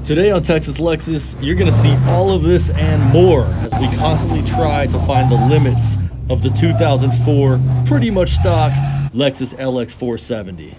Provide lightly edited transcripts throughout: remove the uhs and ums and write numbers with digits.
Today on Texas Lexas, you're going to see all of this and more as we constantly try to find the limits of the 2004 pretty much stock Lexus LX470.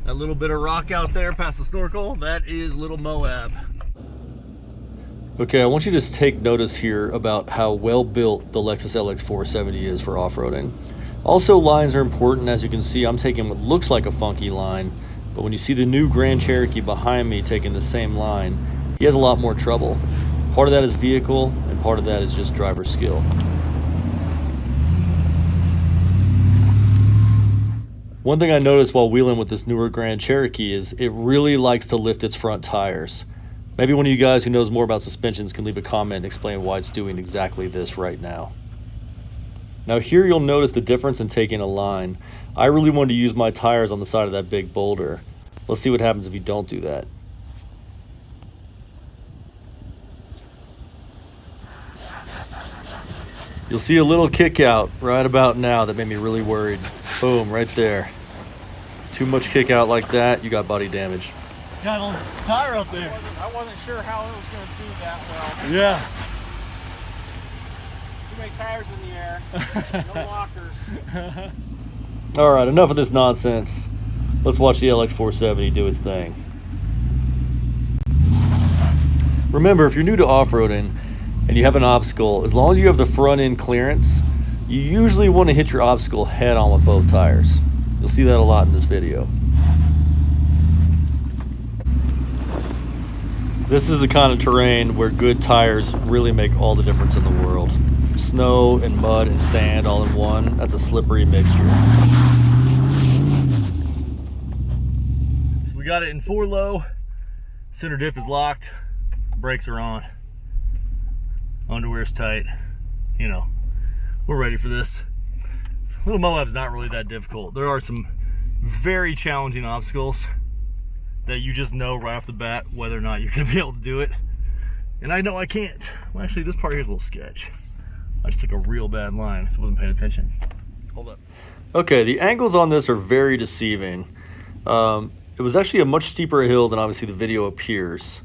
That little bit of rock out there past the snorkel, that is Little Moab. Okay, I want you to just take notice here about how well built the Lexus LX470 is for off-roading. Also, lines are important. As you can see, I'm taking what looks like a funky line, but when you see the new Grand Cherokee behind me taking the same line, he has a lot more trouble. Part of that is vehicle, and part of that is just driver skill. One thing I noticed while wheeling with this newer Grand Cherokee is it really likes to lift its front tires. Maybe one of you guys who knows more about suspensions can leave a comment and explain why it's doing exactly this right now. Now here you'll notice the difference in taking a line. I really wanted to use my tires on the side of that big boulder. Let's see what happens if you don't do that. You'll see a little kick out right about now that made me really worried. Boom, right there. Too much kick out like that, you got body damage. Got a little tire up there. I wasn't sure how it was going to do that well. Yeah. Too many tires in the air. No lockers. All right, enough of this nonsense. Let's watch the LX470 do its thing. Remember, if you're new to off-roading and you have an obstacle, as long as you have the front end clearance, you usually want to hit your obstacle head on with both tires. You'll see that a lot in this video. This is the kind of terrain where good tires really make all the difference in the world. Snow and mud and sand all in one, that's a slippery mixture. So we got it in 4 low, center diff is locked, brakes are on, underwear's tight, you know, we're ready for this. Little Moab's not really that difficult. There are some very challenging obstacles that you just know right off the bat whether or not you're going to be able to do it. And I know I can't. Well, actually, this part here is a little sketch. I just took a real bad line, so I wasn't paying attention. Hold up. Okay, the angles on this are very deceiving. It was actually a much steeper hill than obviously the video appears.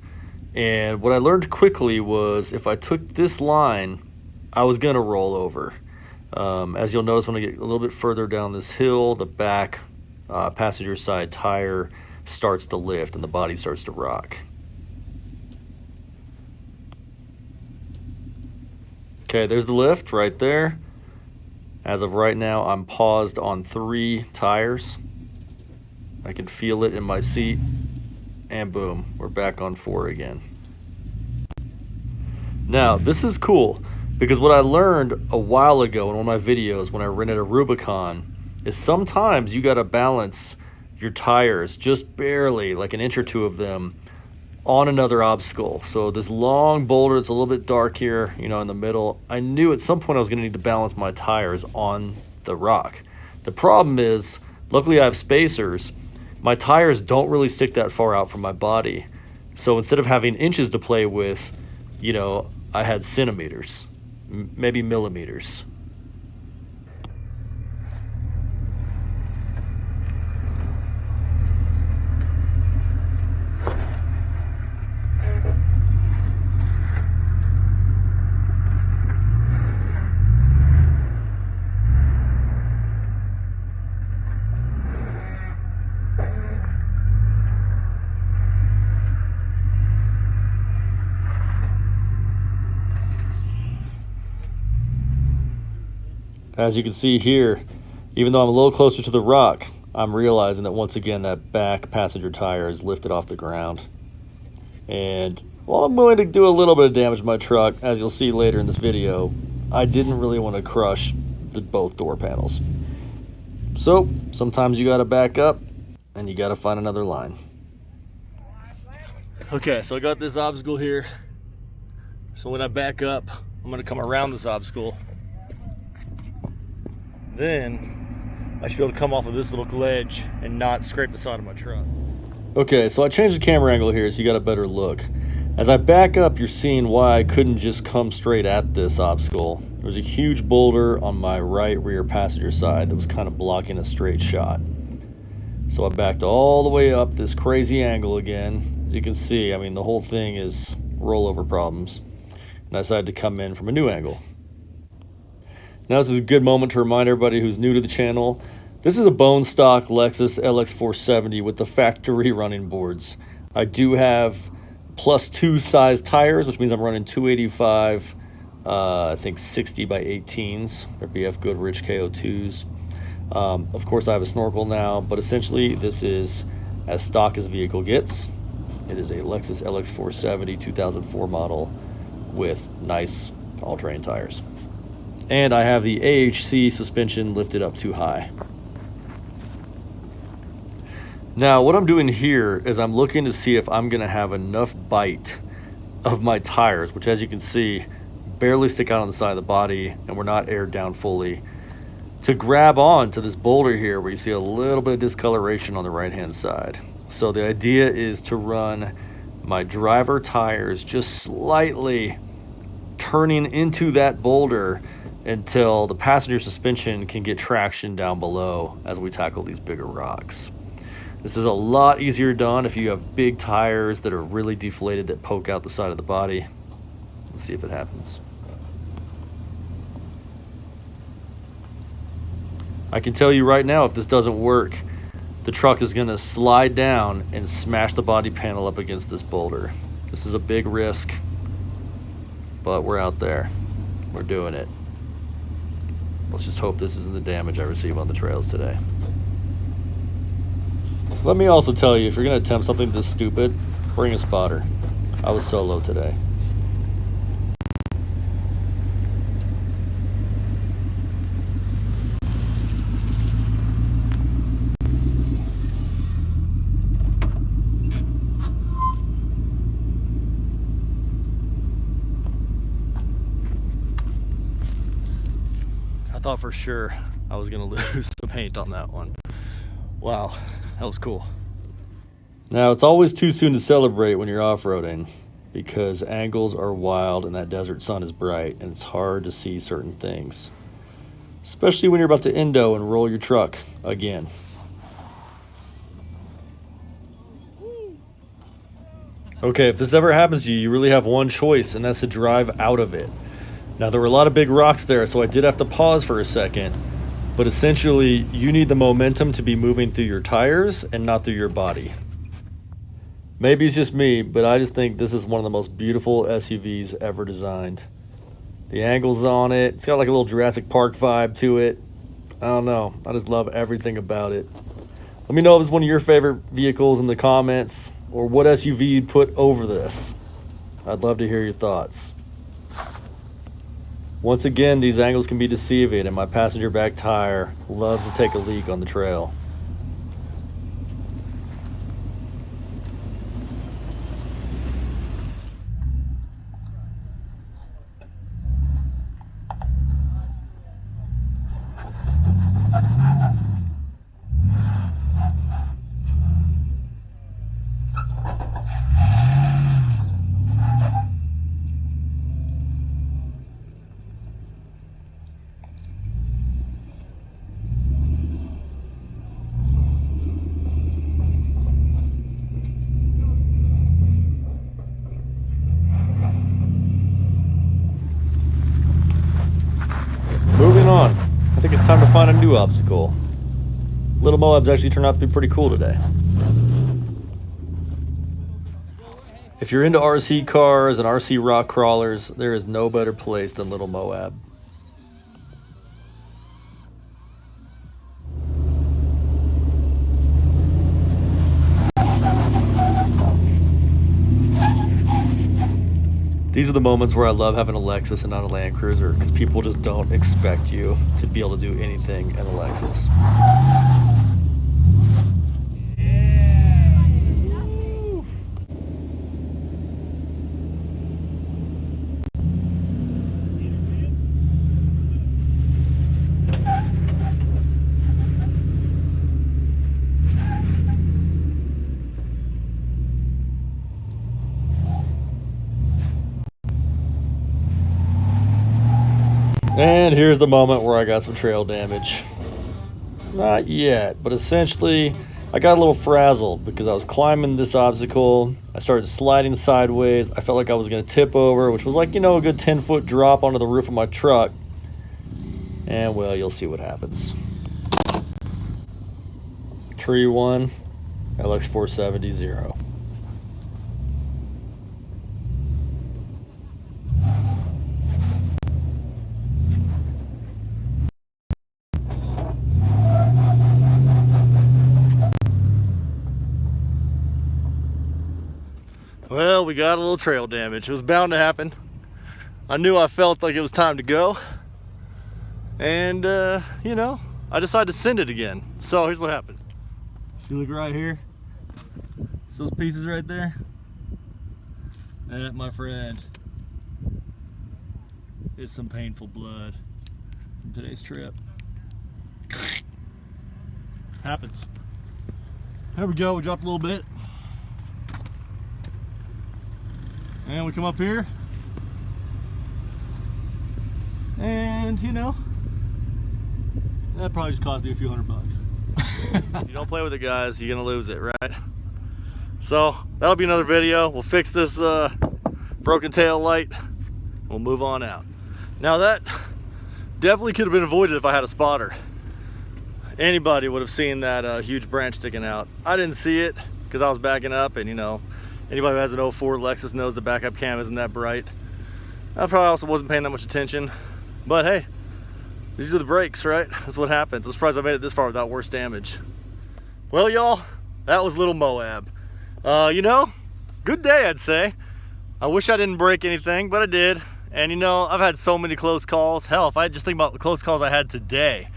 And what I learned quickly was if I took this line, I was going to roll over. As you'll notice when I get a little bit further down this hill, the back passenger side tire starts to lift and the body starts to rock. Okay, there's the lift right there. As of right now, I'm paused on 3 tires. I can feel it in my seat, and boom, we're back on 4 again. Now, this is cool because what I learned a while ago in one of my videos when I rented a Rubicon is sometimes you gotta balance your tires just barely, like an inch or 2 of them, on another obstacle. So this long boulder, it's a little bit dark here, you know, in the middle. I knew at some point I was gonna need to balance my tires on the rock. The problem is, luckily I have spacers. My tires don't really stick that far out from my body. So instead of having inches to play with, you know, I had centimeters, maybe millimeters. As you can see here, even though I'm a little closer to the rock, I'm realizing that once again that back passenger tire is lifted off the ground. And while I'm willing to do a little bit of damage to my truck, as you'll see later in this video, I didn't really want to crush both door panels. So sometimes you gotta back up and you gotta find another line. Okay, so I got this obstacle here. So when I back up, I'm gonna come around this obstacle. Then I should be able to come off of this little ledge and not scrape the side of my truck. Okay, so I changed the camera angle here so you got a better look. As I back up, you're seeing why I couldn't just come straight at this obstacle. There was a huge boulder on my right rear passenger side that was kind of blocking a straight shot. So I backed all the way up this crazy angle again. As As you can see, I mean, the whole thing is rollover problems. And I decided to come in from a new angle. Now this is a good moment to remind everybody who's new to the channel, this is a bone stock Lexus LX470 with the factory running boards. I do have +2 size tires, which means I'm running 285, I think 60 by 18s. They're BFG KO2s. Of course, I have a snorkel now, but essentially this is as stock as the vehicle gets. It is a Lexus LX470 2004 model with nice all-terrain tires. And I have the AHC suspension lifted up too high. Now what I'm doing here is I'm looking to see if I'm gonna have enough bite of my tires, which as you can see, barely stick out on the side of the body and we're not aired down fully, to grab on to this boulder here where you see a little bit of discoloration on the right hand side. So the idea is to run my driver tires just slightly turning into that boulder until the passenger suspension can get traction down below as we tackle these bigger rocks. This is a lot easier done if you have big tires that are really deflated that poke out the side of the body. Let's see if it happens. I can tell you right now, if this doesn't work, the truck is gonna slide down and smash the body panel up against this boulder. This is a big risk, but we're out there. We're doing it. Let's just hope this isn't the damage I receive on the trails today. Let me also tell you, if you're gonna attempt something this stupid, bring a spotter. I was solo today. I thought for sure I was gonna lose the paint on that one. Wow, that was cool. Now it's always too soon to celebrate when you're off-roading because angles are wild and that desert sun is bright and it's hard to see certain things. Especially when you're about to endo and roll your truck again. Okay, if this ever happens to you, you really have one choice, and that's to drive out of it. Now there were a lot of big rocks there, so I did have to pause for a second, but essentially you need the momentum to be moving through your tires and not through your body. Maybe it's just me, but I just think this is one of the most beautiful SUVs ever designed. The angles on it, it's got like a little Jurassic Park vibe to it. I don't know, I just love everything about it. Let me know if it's one of your favorite vehicles in the comments, or what SUV you'd put over this. I'd love to hear your thoughts. Once again, these angles can be deceiving, and my passenger back tire loves to take a leak on the trail. Moving on, I think it's time to find a new obstacle. Little Moabs actually turned out to be pretty cool today. If you're into RC cars and RC rock crawlers, there is no better place than Little Moab. These are the moments where I love having a Lexus and not a Land Cruiser, because people just don't expect you to be able to do anything in a Lexus. And here's the moment where I got some trail damage. Not yet, but essentially I got a little frazzled because I was climbing this obstacle. I started sliding sideways. I felt like I was gonna tip over, which was like, you know, a good 10-foot drop onto the roof of my truck. And well, you'll see what happens. Tree 1, LX470 0. Well, we got a little trail damage. It was bound to happen. I knew I felt like it was time to go. And, you know, I decided to send it again. So here's what happened. If you look right here, it's those pieces right there. That, my friend, is some painful blood from today's trip. Happens. There we go, we dropped a little bit. And we come up here. And, you know, that probably just cost me a few $100. You don't play with it, guys, you're gonna lose it, right? So that'll be another video. We'll fix this broken tail light. We'll move on out. Now that definitely could have been avoided if I had a spotter. Anybody would have seen that huge branch sticking out. I didn't see it because I was backing up, and you know, anybody who has an 04 Lexus knows the backup cam isn't that bright. I probably also wasn't paying that much attention, but hey, these are the brakes, right? That's what happens. I'm surprised I made it this far without worse damage. Well, y'all, that was Little Moab. You know, good day, I'd say. I wish I didn't break anything, but I did. And you know, I've had so many close calls. Hell, if I just think about the close calls I had today,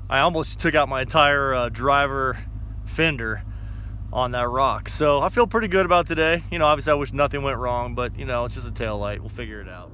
I almost took out my entire driver fender on that rock. So I feel pretty good about today. You know, obviously I wish nothing went wrong, but you know, it's just a tail light. We'll figure it out.